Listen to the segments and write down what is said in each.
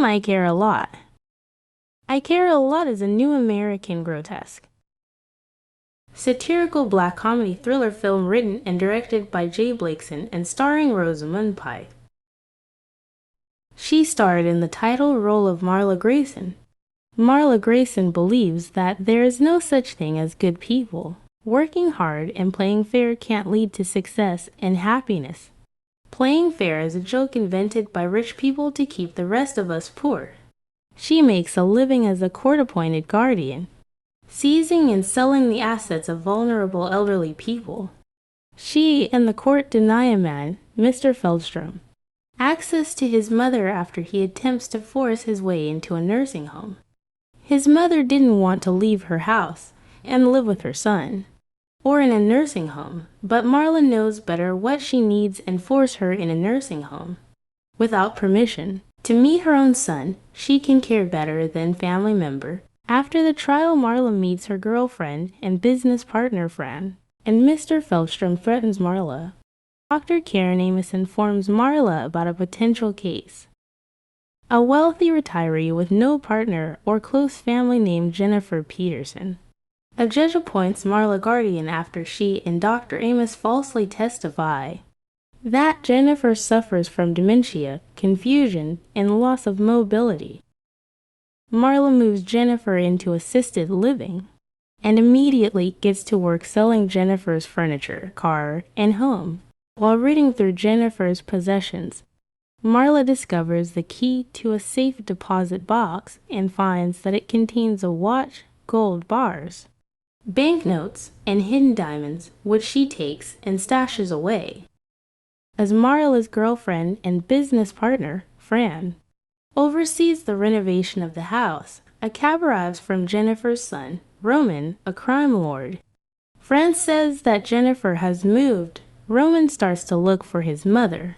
I Care a Lot. I Care a Lot is a new American grotesque, satirical black comedy thriller film written and directed by J Blakeson and starring Rosamund Pike. She starred in the title role of Marla Grayson. Marla Grayson believes that there is no such thing as good people. Working hard and playing fair can't lead to success and happiness. Playing fair is a joke invented by rich people to keep the rest of us poor. She makes a living as a court-appointed guardian, seizing and selling the assets of vulnerable elderly people. She and the court deny a man, Mr. Feldstrom, access to his mother after he attempts to force his way into a nursing home. His mother didn't want to leave her house and live with her son, or in a nursing home, but Marla knows better what she needs and force her in a nursing home. Without permission, to meet her own son, she can care better than family member. After the trial, Marla meets her girlfriend and business partner Fran, and Mr. Feldstrom threatens Marla. Dr. Karen Amos informs Marla about a potential case. A wealthy retiree with no partner or close family named Jennifer Peterson. A judge appoints Marla guardian after she and Dr. Amos falsely testify that Jennifer suffers from dementia, confusion, and loss of mobility. Marla moves Jennifer into assisted living and immediately gets to work selling Jennifer's furniture, car, and home. While reading through Jennifer's possessions, Marla discovers the key to a safe deposit box and finds that it contains a watch, gold bars, banknotes, and hidden diamonds, which she takes and stashes away. As Marla's girlfriend and business partner, Fran, oversees the renovation of the house, a cab arrives from Jennifer's son, Roman, a crime lord. Fran says that Jennifer has moved. Roman starts to look for his mother.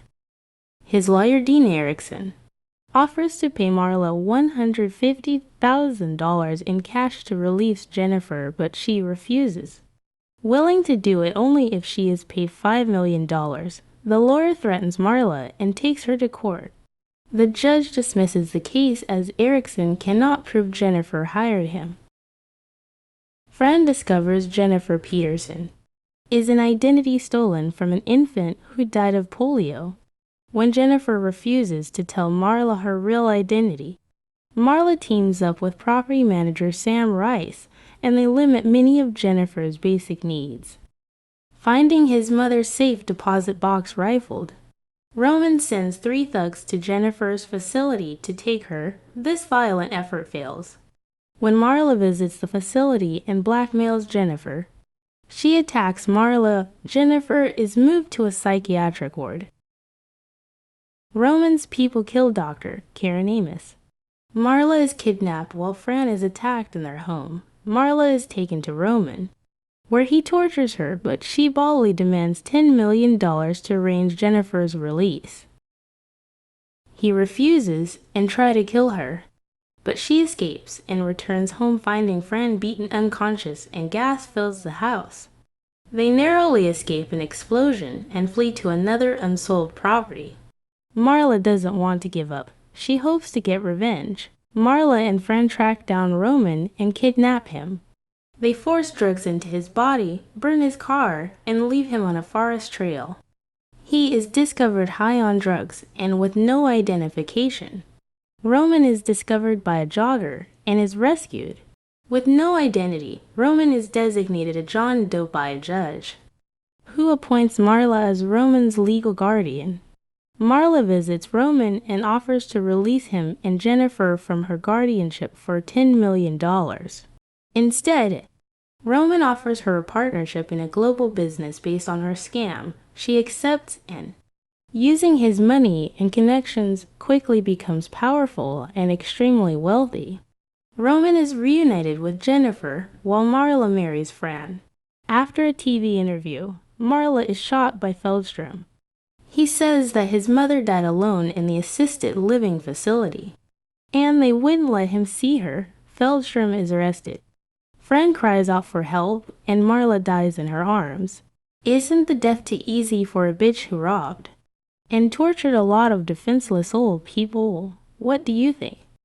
His lawyer, Dean Erickson, offers to pay Marla $150,000 in cash to release Jennifer, but she refuses, willing to do it only if she is paid $5 million. The lawyer threatens Marla and takes her to court. The judge dismisses the case as Erickson cannot prove Jennifer hired him. Fran discovers Jennifer Peterson is an identity stolen from an infant who died of polio. When Jennifer refuses to tell Marla her real identity, Marla teams up with property manager Sam Rice, and they limit many of Jennifer's basic needs. Finding his mother's safe deposit box rifled, Roman sends 3 thugs to Jennifer's facility to take her. This violent effort fails. When Marla visits the facility and blackmails Jennifer, she attacks Marla. Jennifer is moved to a psychiatric ward. Roman's people kill Dr. Karen Amos. Marla is kidnapped while Fran is attacked in their home. Marla is taken to Roman, where he tortures her, but she boldly demands $10 million to arrange Jennifer's release. He refuses and tries to kill her, but she escapes and returns home finding Fran beaten unconscious and gas fills the house. They narrowly escape an explosion and flee to another unsold property. Marla doesn't want to give up. She hopes to get revenge. Marla and Fran track down Roman and kidnap him. They force drugs into his body, burn his car, and leave him on a forest trail. He is discovered high on drugs and with no identification. Roman is discovered by a jogger and is rescued. With no identity, Roman is designated a John Doe by a judge, who appoints Marla as Roman's legal guardian. Marla visits Roman and offers to release him and Jennifer from her guardianship for $10 million. Instead, Roman offers her a partnership in a global business based on her scam. She accepts and, using his money and connections, quickly becomes powerful and extremely wealthy. Roman is reunited with Jennifer while Marla marries Fran. After a TV interview, Marla is shot by Feldstrom. He says that his mother died alone in the assisted living facility, and they wouldn't let him see her. Feldstrom is arrested. Fran cries out for help, and Marla dies in her arms. Isn't the death too easy for a bitch who robbed and tortured a lot of defenseless old people? What do you think?